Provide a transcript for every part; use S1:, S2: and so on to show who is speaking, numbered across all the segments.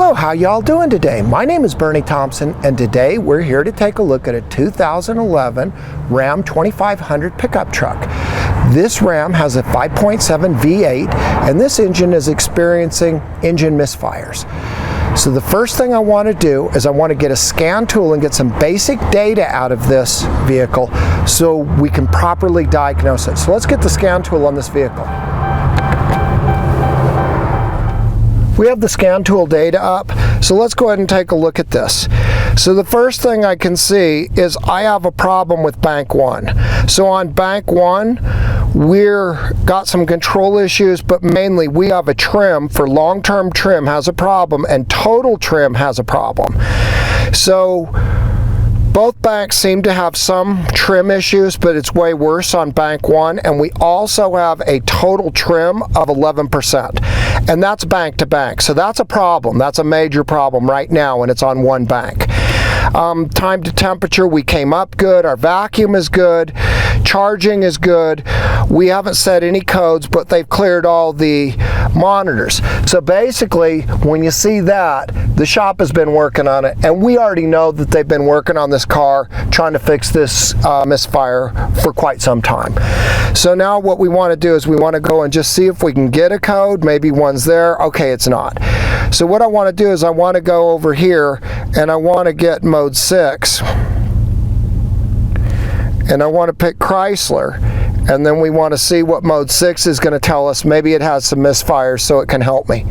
S1: Hello, how y'all doing today? My name is Bernie Thompson, and today we're here to take a look at a 2011 Ram 2500 pickup truck. This Ram has a 5.7 V8, and this engine is experiencing engine misfires. So the first thing I want to do is I want to get a scan tool and get some basic data out of this vehicle so we can properly diagnose it. So let's get the scan tool on this vehicle. We have the scan tool data up, so let's go ahead and take a look at this. So the first thing I can see is I have a problem with bank 1. So on bank 1, we're got some control issues, but mainly we have a trim for long-term trim has a problem and total trim has a problem. So both banks seem to have some trim issues, but it's way worse on bank 1, and we also have a total trim of 11%, and that's bank to bank. So that's a problem. That's a major problem right now, and it's on one bank. Time to temperature, we came up good. Our vacuum is good. Charging is good. We haven't set any codes, but they've cleared all the monitors. So basically, when you see that, the shop has been working on it, and we already know that they've been working on this car trying to fix this misfire for quite some time. So now what we want to do is we want to go and just see if we can get a code. Maybe one's there. Okay, it's not. So what I want to do is I want to go over here and I want to get mode 6, and I want to pick Chrysler, and then we want to see what mode 6 is going to tell us. Maybe it has some misfires so it can help me.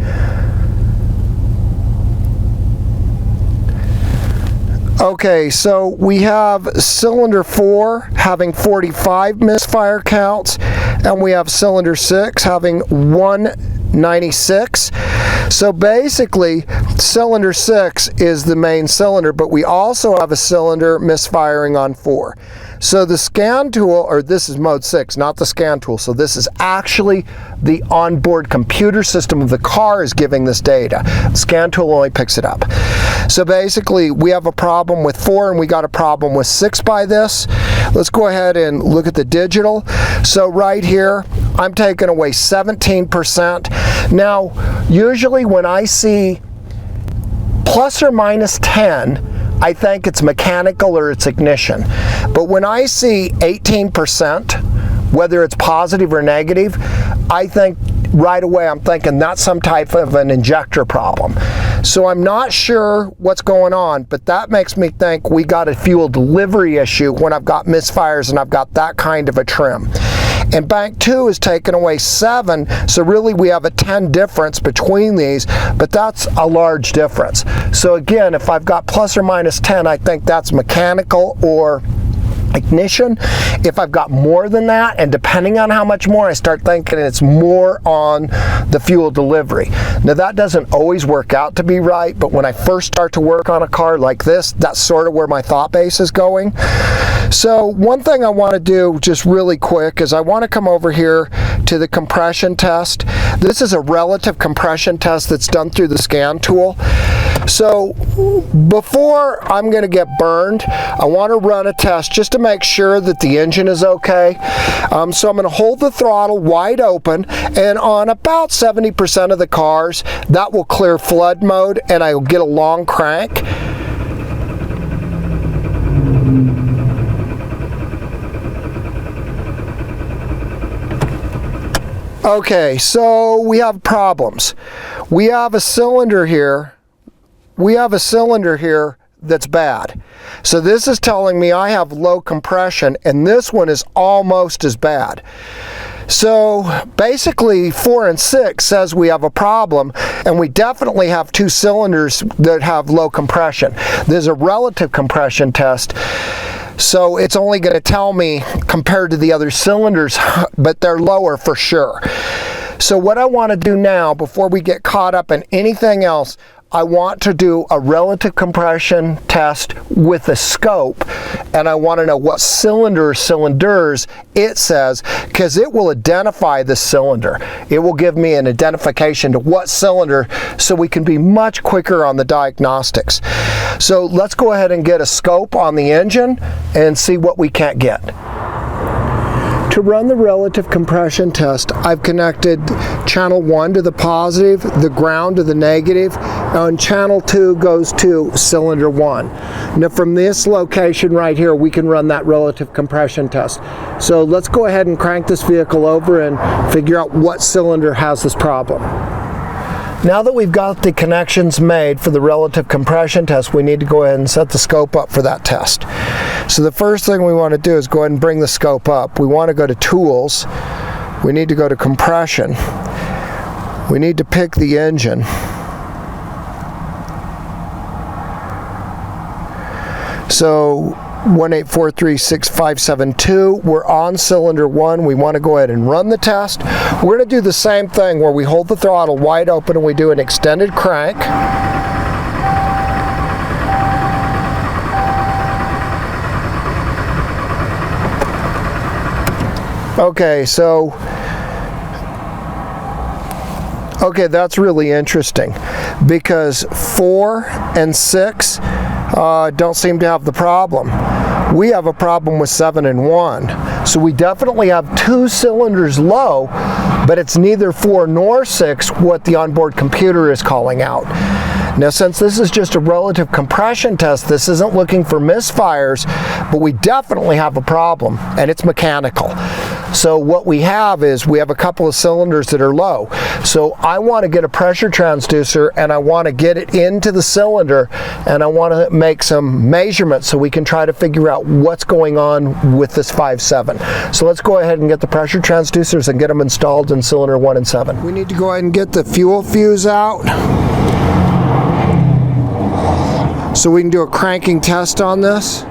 S1: Okay, so we have cylinder 4 having 45 misfire counts, and we have cylinder 6 having 196. So basically, cylinder 6 is the main cylinder, but we also have a cylinder misfiring on 4. So the scan tool, or this is mode 6, not the scan tool, so this is actually the onboard computer system of the car is giving this data. The scan tool only picks it up. So basically, we have a problem with 4 and we got a problem with 6 by this. Let's go ahead and look at the digital. So right here, I'm taking away 17%. Now, usually when I see plus or minus 10, I think it's mechanical or it's ignition. But when I see 18%, whether it's positive or negative, I think right away I'm thinking that's some type of an injector problem. So I'm not sure what's going on, but that makes me think we got a fuel delivery issue when I've got misfires and I've got that kind of a trim. And bank 2 is taking away 7, so really we have a 10 difference between these, but that's a large difference. So again, if I've got plus or minus 10, I think that's mechanical or ignition. If I've got more than that, and depending on how much more, I start thinking it's more on the fuel delivery. Now that doesn't always work out to be right, but when I first start to work on a car like this, that's sort of where my thought base is going. So one thing I want to do just really quick is I want to come over here to the compression test. This is a relative compression test that's done through the scan tool. So before I'm going to get burned, I want to run a test just to make sure that the engine is okay. So I'm going to hold the throttle wide open, and on about 70% of the cars, that will clear flood mode and I will get a long crank. Okay, so we have problems. We have a cylinder here. We have a cylinder here that's bad. So this is telling me I have low compression, and this one is almost as bad. So basically 4 and 6 says we have a problem, and we definitely have 2 cylinders that have low compression. There's a relative compression test, so it's only going to tell me compared to the other cylinders, but they're lower for sure. So what I want to do now, before we get caught up in anything else, I want to do a relative compression test with a scope, and I want to know what cylinders it says, because it will identify the cylinder. It will give me an identification to what cylinder, so we can be much quicker on the diagnostics. So let's go ahead and get a scope on the engine and see what we can't get. To run the relative compression test, I've connected channel 1 to the positive, the ground to the negative, and channel 2 goes to cylinder 1. Now from this location right here, we can run that relative compression test. So let's go ahead and crank this vehicle over and figure out what cylinder has this problem. Now that we've got the connections made for the relative compression test, we need to go ahead and set the scope up for that test. So the first thing we want to do is go ahead and bring the scope up. We want to go to Tools. We need to go to Compression. We need to pick the engine. So 1843657.2, we're on cylinder 1. We want to go ahead and run the test. We're going to do the same thing where we hold the throttle wide open and we do an extended crank. Okay, that's really interesting because 4 and 6 don't seem to have the problem. We have a problem with 7 and 1. So we definitely have 2 cylinders low, but it's neither 4 nor 6 what the onboard computer is calling out. Now since this is just a relative compression test, this isn't looking for misfires, but we definitely have a problem, and it's mechanical. So what we have is we have a couple of cylinders that are low. So I want to get a pressure transducer and I want to get it into the cylinder and I want to make some measurements so we can try to figure out what's going on with this 5.7. So let's go ahead and get the pressure transducers and get them installed in cylinder 1 and 7. We need to go ahead and get the fuel fuse out so we can do a cranking test on this.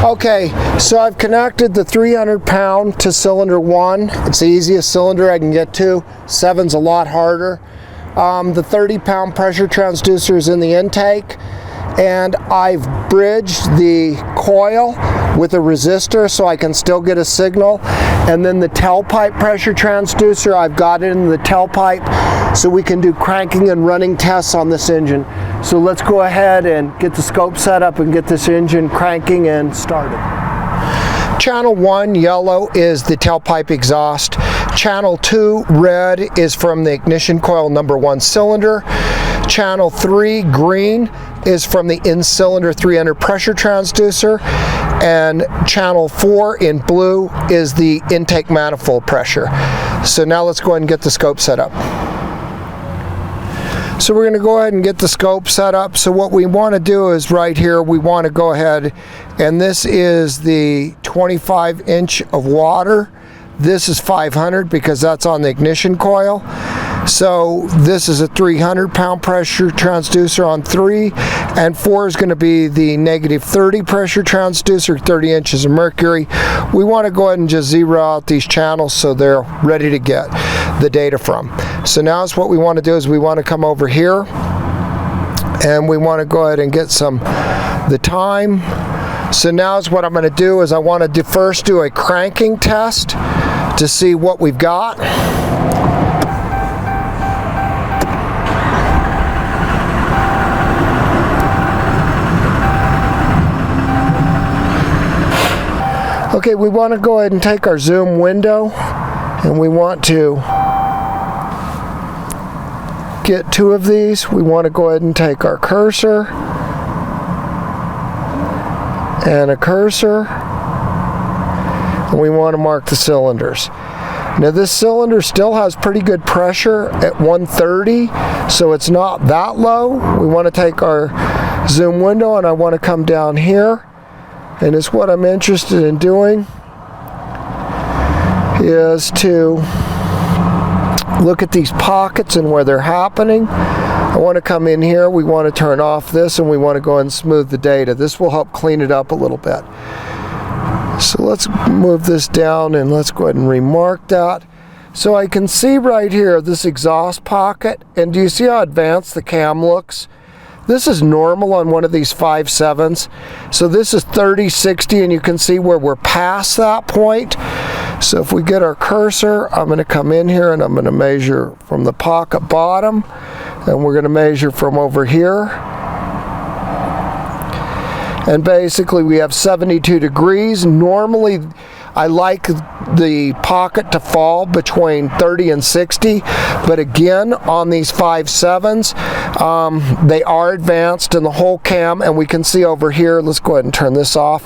S1: Okay, so I've connected the 300 pound to cylinder 1. It's the easiest cylinder I can get to. 7's a lot harder. The 30 pound pressure transducer is in the intake, and I've bridged the coil with a resistor so I can still get a signal. And then the tailpipe pressure transducer, I've got it in the tailpipe so we can do cranking and running tests on this engine. So let's go ahead and get the scope set up and get this engine cranking and started. Channel 1, yellow, is the tailpipe exhaust. Channel 2, red, is from the ignition coil number 1 cylinder. Channel 3, green, is from the in-cylinder 300 pressure transducer. And channel 4 in blue is the intake manifold pressure. So now let's go ahead and get the scope set up. So we're going to go ahead and get the scope set up. So what we want to do is right here, we want to go ahead, and this is the 25 inch of water. This is 500 because that's on the ignition coil. So this is a 300 pound pressure transducer on 3, and 4 is going to be the -30 pressure transducer, 30 inches of mercury. We want to go ahead and just zero out these channels so they're ready to get the data from. So now what we want to do is we want to come over here and we want to go ahead and get the time. So now what I'm going to do is I want to first do a cranking test to see what we've got. Okay, we want to go ahead and take our zoom window and we want to get 2 of these. We want to go ahead and take our cursor and a cursor, and we want to mark the cylinders. Now this cylinder still has pretty good pressure at 130, so it's not that low. We want to take our zoom window and I want to come down here, and it's what I'm interested in doing is to look at these pockets and where they're happening. I want to come in here, we want to turn off this, and we want to go and smooth the data. This will help clean it up a little bit. So let's move this down and let's go ahead and remark that. So I can see right here this exhaust pocket, and do you see how advanced the cam looks? This is normal on one of these 5.7s. So this is 30, 60, and you can see where we're past that point. So if we get our cursor, I'm going to come in here and I'm going to measure from the pocket bottom, and we're going to measure from over here. And basically we have 72 degrees. Normally I like the pocket to fall between 30 and 60, but again, on these 5.7s, they are advanced in the whole cam, and we can see over here, let's go ahead and turn this off.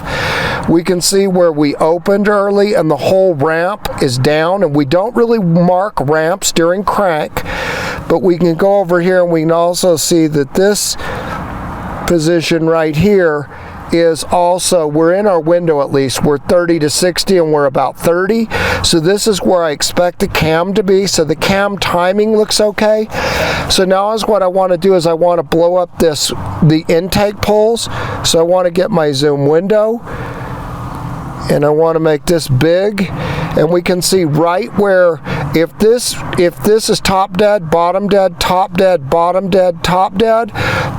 S1: We can see where we opened early and the whole ramp is down, and we don't really mark ramps during crank, but we can go over here and we can also see that this position right here is also, we're in our window at least, we're 30 to 60 and we're about 30, so this is where I expect the cam to be, so the cam timing looks okay. So now is what I want to do is I want to blow up the intake poles, so I want to get my zoom window and I want to make this big, and we can see right where if this is top dead, bottom dead, top dead, bottom dead, top dead,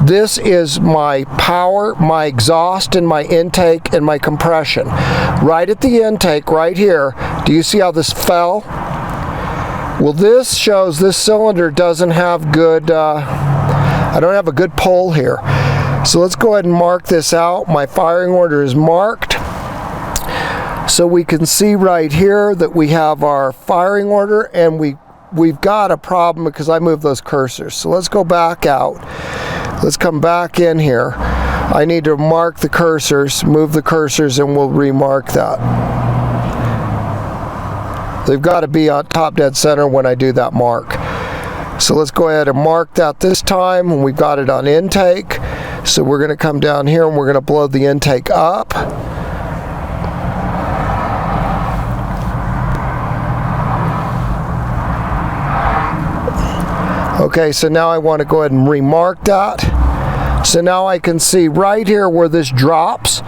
S1: this is my power, my exhaust, and my intake and my compression. Right at the intake right here, do you see how this fell? Well, this shows this cylinder doesn't have good, I don't have a good pull here. So let's go ahead and mark this out. My firing order is marked. So we can see right here that we have our firing order, and we've got a problem because I moved those cursors. So let's go back out. Let's come back in here. I need to mark the cursors, move the cursors, and we'll remark that. They've got to be on top dead center when I do that mark. So let's go ahead and mark that this time, and we've got it on intake. So we're going to come down here and we're going to blow the intake up. Okay, so now I want to go ahead and remark that. So now I can see right here where this drops.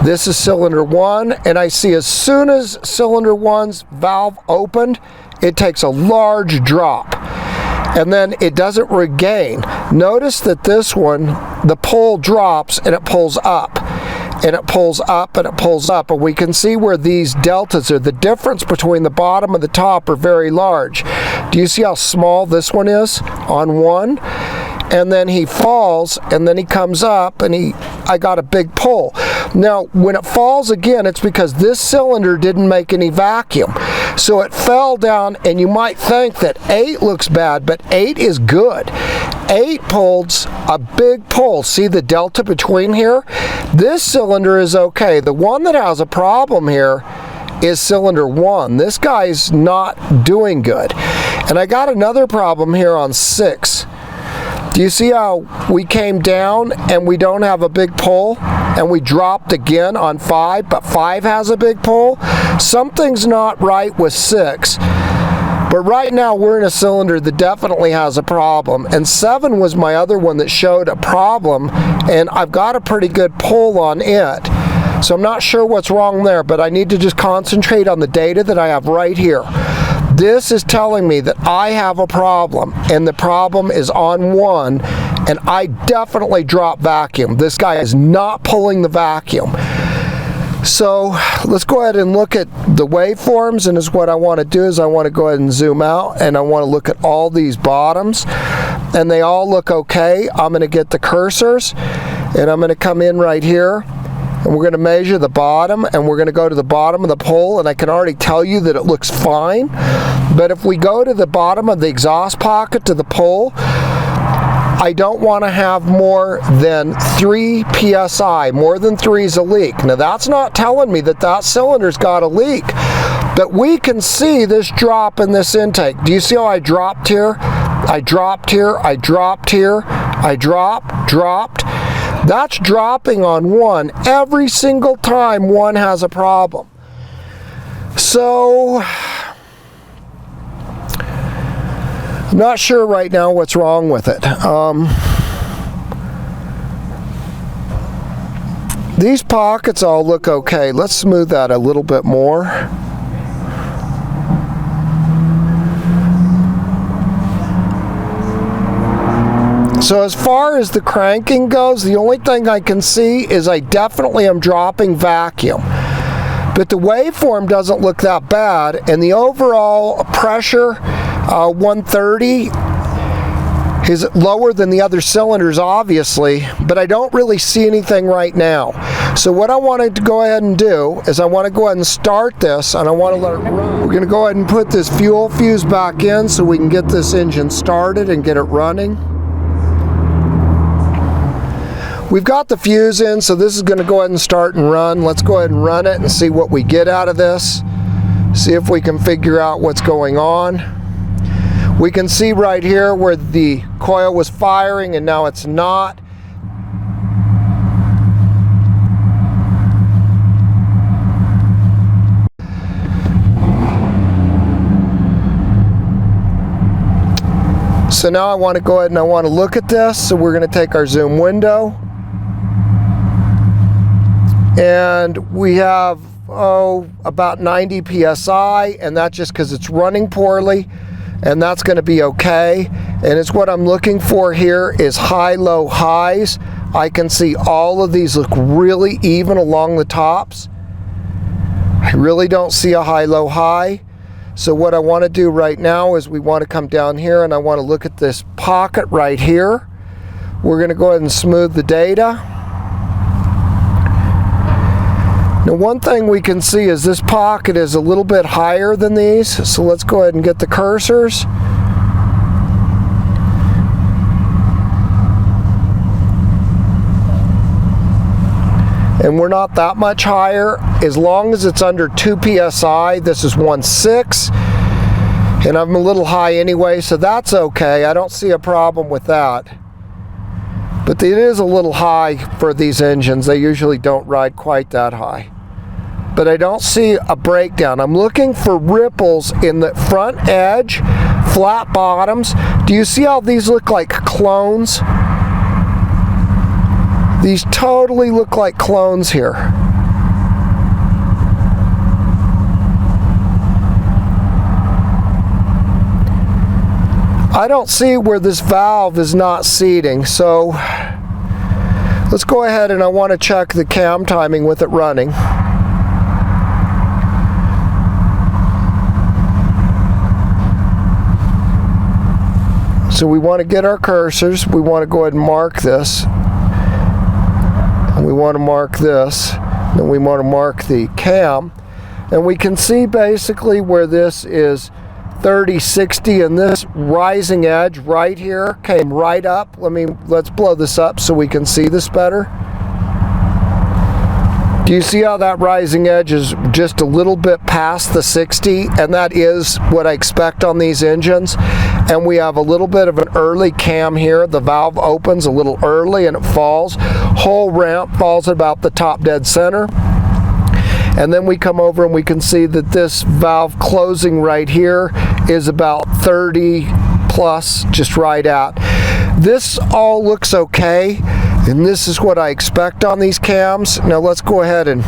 S1: This is cylinder 1, and I see as soon as cylinder 1's valve opened, it takes a large drop, and then it doesn't regain. Notice that this one, the pull drops and it pulls up, and it pulls up, and it pulls up, and we can see where these deltas are. The difference between the bottom and the top are very large. Do you see how small this one is on one? And then he falls, and then he comes up, and I got a big pull. Now, when it falls again, it's because this cylinder didn't make any vacuum. So it fell down, and you might think that 8 looks bad, but 8 is good. 8 pulls a big pull. See the delta between here? This cylinder is okay. The one that has a problem here is cylinder 1. This guy's not doing good. And I got another problem here on 6. Do you see how we came down and we don't have a big pull, and we dropped again on 5, but 5 has a big pull? Something's not right with 6. But right now we're in a cylinder that definitely has a problem, and 7 was my other one that showed a problem, and I've got a pretty good pull on it. So I'm not sure what's wrong there, but I need to just concentrate on the data that I have right here. This is telling me that I have a problem, and the problem is on 1, and I definitely drop vacuum. This guy is not pulling the vacuum. So let's go ahead and look at the waveforms, and what I want to do is I want to go ahead and zoom out, and I want to look at all these bottoms, and they all look okay. I'm going to get the cursors, and I'm going to come in right here, and we're going to measure the bottom, and we're going to go to the bottom of the pole, and I can already tell you that it looks fine. But if we go to the bottom of the exhaust pocket to the pole, I don't want to have more than 3 psi. More than 3 is a leak. Now that's not telling me that that cylinder's got a leak, but we can see this drop in this intake. Do you see how I dropped here? I dropped here, I dropped here, I dropped. That's dropping on 1 every single time 1 has a problem. So I'm not sure right now what's wrong with it. These pockets all look okay. Let's smooth that a little bit more. So as far as the cranking goes, the only thing I can see is I definitely am dropping vacuum. But the waveform doesn't look that bad, and the overall pressure, 130, is lower than the other cylinders, obviously, but I don't really see anything right now. So what I wanted to go ahead and do is I want to go ahead and start this, and I want to let it run. We're going to go ahead and put this fuel fuse back in so we can get this engine started and get it running. We've got the fuse in, so this is going to go ahead and start and run. Let's go ahead and run it and see what we get out of this. See if we can figure out what's going on. We can see right here where the coil was firing and now it's not. So now I want to go ahead and I want to look at this. So we're going to take our zoom window. And we have, about 90 PSI, and that's just because it's running poorly, and that's going to be okay. And it's what I'm looking for here is high-low highs. I can see all of these look really even along the tops. I really don't see a high-low high. So what I want to do right now is we want to come down here and I want to look at this pocket right here. We're going to go ahead and smooth the data. Now one thing we can see is this pocket is a little bit higher than these. So let's go ahead and get the cursors. And we're not that much higher. As long as it's under 2 PSI, this is 1.6, and I'm a little high anyway, so that's okay. I don't see a problem with that. But it is a little high for these engines. They usually don't ride quite that high. But I don't see a breakdown. I'm looking for ripples in the front edge, flat bottoms. Do you see how these look like clones? These totally look like clones here. I don't see where this valve is not seating, so let's go ahead and I want to check the cam timing with it running. So we want to get our cursors, we want to go ahead and mark this. We want to mark this, then we want to mark the cam, and we can see basically where this is 30/60, and this rising edge right here came right up. Let's blow this up so we can see this better. Do you see how that rising edge is just a little bit past the 60? And that is what I expect on these engines. And we have a little bit of an early cam here. The valve opens a little early and it falls. Whole ramp falls about the top dead center. And then we come over and we can see that this valve closing right here is about 30 plus, just right at. This all looks okay. And this is what I expect on these cams. Now let's go ahead and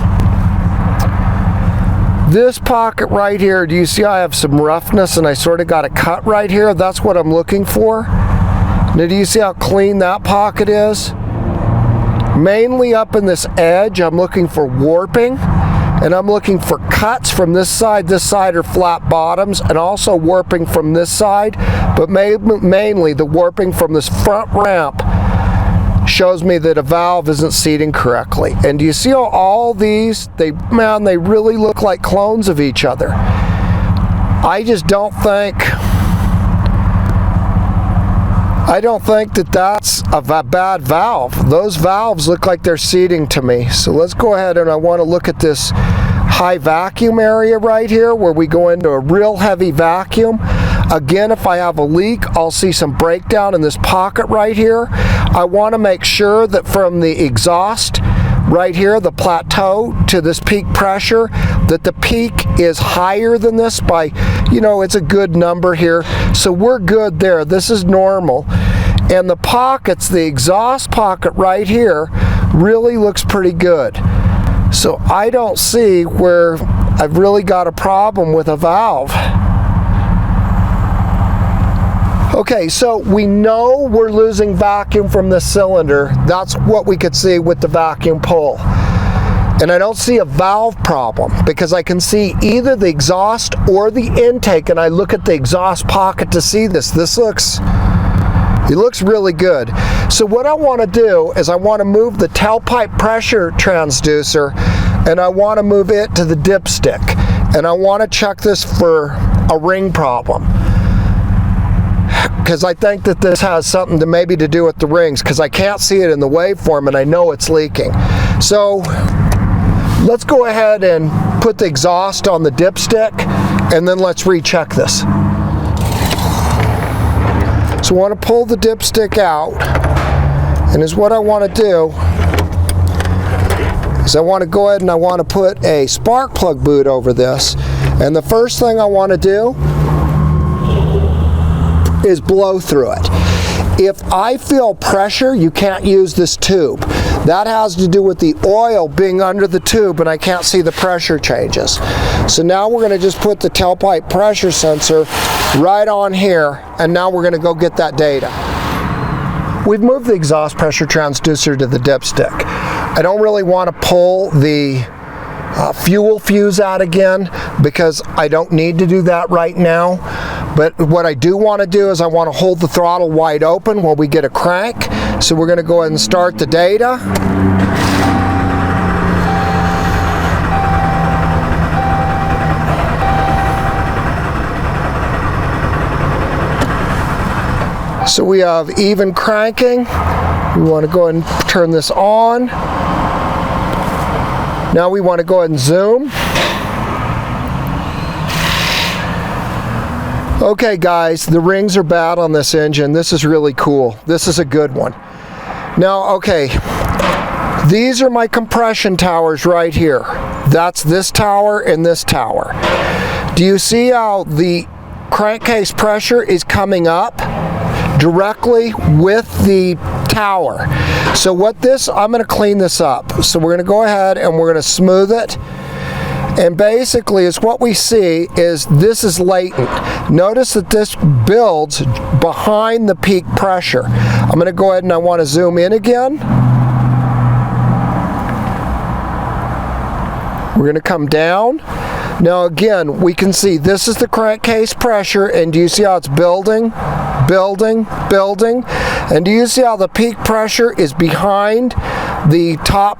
S1: this pocket right here, do you see I have some roughness and I sort of got a cut right here? That's what I'm looking for. Now do you see how clean that pocket is? Mainly up in this edge, I'm looking for warping, and I'm looking for cuts from this side. This side are flat bottoms, and also warping from this side, but mainly the warping from this front ramp shows me that a valve isn't seating correctly. And do you see how all these, they really look like clones of each other. I just don't think that that's a bad valve. Those valves look like they're seating to me. So let's go ahead and I want to look at this high vacuum area right here where we go into a real heavy vacuum. Again, if I have a leak, I'll see some breakdown in this pocket right here. I want to make sure that from the exhaust right here, the plateau to this peak pressure, that the peak is higher than this by, it's a good number here. So we're good there. This is normal. And the pockets, the exhaust pocket right here, really looks pretty good. So I don't see where I've really got a problem with a valve. Okay, so we know we're losing vacuum from this cylinder. That's what we could see with the vacuum pull. And I don't see a valve problem because I can see either the exhaust or the intake, and I look at the exhaust pocket to see this. This looks It looks really good. So what I want to do is I want to move the tailpipe pressure transducer, and I want to move it to the dipstick. And I want to check this for a ring problem, because I think that this has something to maybe to do with the rings, because I can't see it in the waveform and I know it's leaking. So let's go ahead and put the exhaust on the dipstick, and then let's recheck this. So I want to pull the dipstick out, and is what I want to do is I want to go ahead and I want to put a spark plug boot over this, and the first thing I want to do is blow through it. If I feel pressure, you can't use this tube. That has to do with the oil being under the tube, and I can't see the pressure changes. So now we're going to just put the tailpipe pressure sensor right on here, and now we're going to go get that data. We've moved the exhaust pressure transducer to the dipstick. I don't really want to pull the fuel fuse out again, because I don't need to do that right now. But what I do want to do is I want to hold the throttle wide open while we get a crank. So we're going to go ahead and start the data. So we have even cranking. We want to go ahead and turn this on. Now we want to go ahead and zoom. Okay guys, the rings are bad on this engine. This is really cool. This is a good one. Now, okay, these are my compression towers right here. That's this tower and this tower. Do you see how the crankcase pressure is coming up directly with the tower? So what this, I'm going to clean this up. So we're going to go ahead and we're going to smooth it. And basically, is what we see is this is latent. Notice that this builds behind the peak pressure. I'm going to go ahead and I want to zoom in again. We're going to come down. Now again, we can see this is the crankcase pressure, and do you see how it's building, building, building? And do you see how the peak pressure is behind the top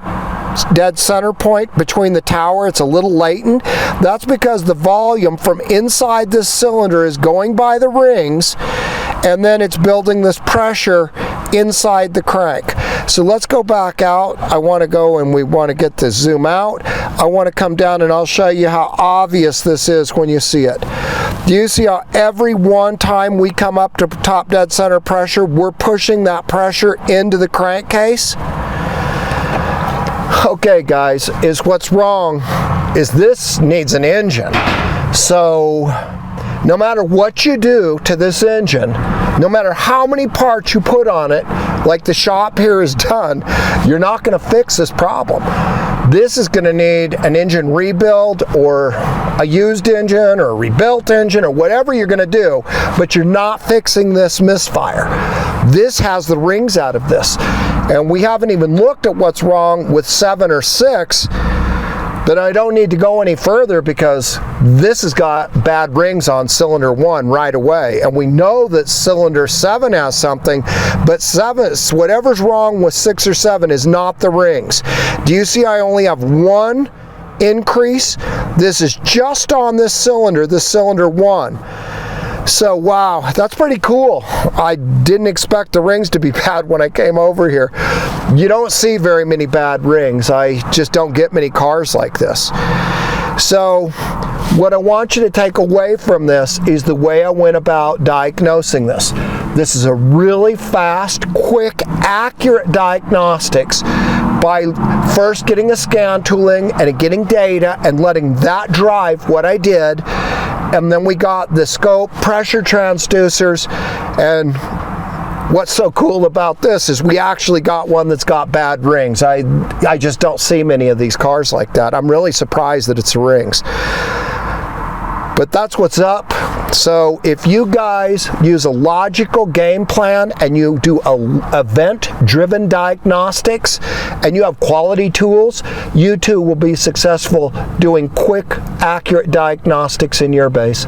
S1: dead center point between the tower? It's a little latent. That's because the volume from inside this cylinder is going by the rings, and then it's building this pressure inside the crank. So let's go back out. I want to go and we want to get this zoom out. I want to come down and I'll show you how obvious this is when you see it. Do you see how every one time we come up to top dead center pressure, we're pushing that pressure into the crankcase? Okay guys, is what's wrong is this needs an engine. So no matter what you do to this engine, no matter how many parts you put on it, like the shop here has done, you're not going to fix this problem. This is going to need an engine rebuild, or a used engine, or a rebuilt engine, or whatever you're going to do, but you're not fixing this misfire. This has the rings out of this. And we haven't even looked at what's wrong with 7 or 6, but I don't need to go any further because this has got bad rings on cylinder 1 right away. And we know that cylinder 7 has something, but whatever's wrong with 6 or 7 is not the rings. Do you see I only have one increase? This is just on this cylinder 1. So wow, that's pretty cool. I didn't expect the rings to be bad when I came over here. You don't see very many bad rings. I just don't get many cars like this. So what I want you to take away from this is the way I went about diagnosing this. This is a really fast, quick, accurate diagnostics by first getting a scan tooling and getting data and letting that drive what I did. And then we got the eSCOPE pressure transducers, and what's so cool about this is we actually got one that's got bad rings. I just don't see many of these cars like that. I'm really surprised that it's the rings. But that's what's up. So if you guys use a logical game plan and you do event-driven diagnostics and you have quality tools, you too will be successful doing quick, accurate diagnostics in your base.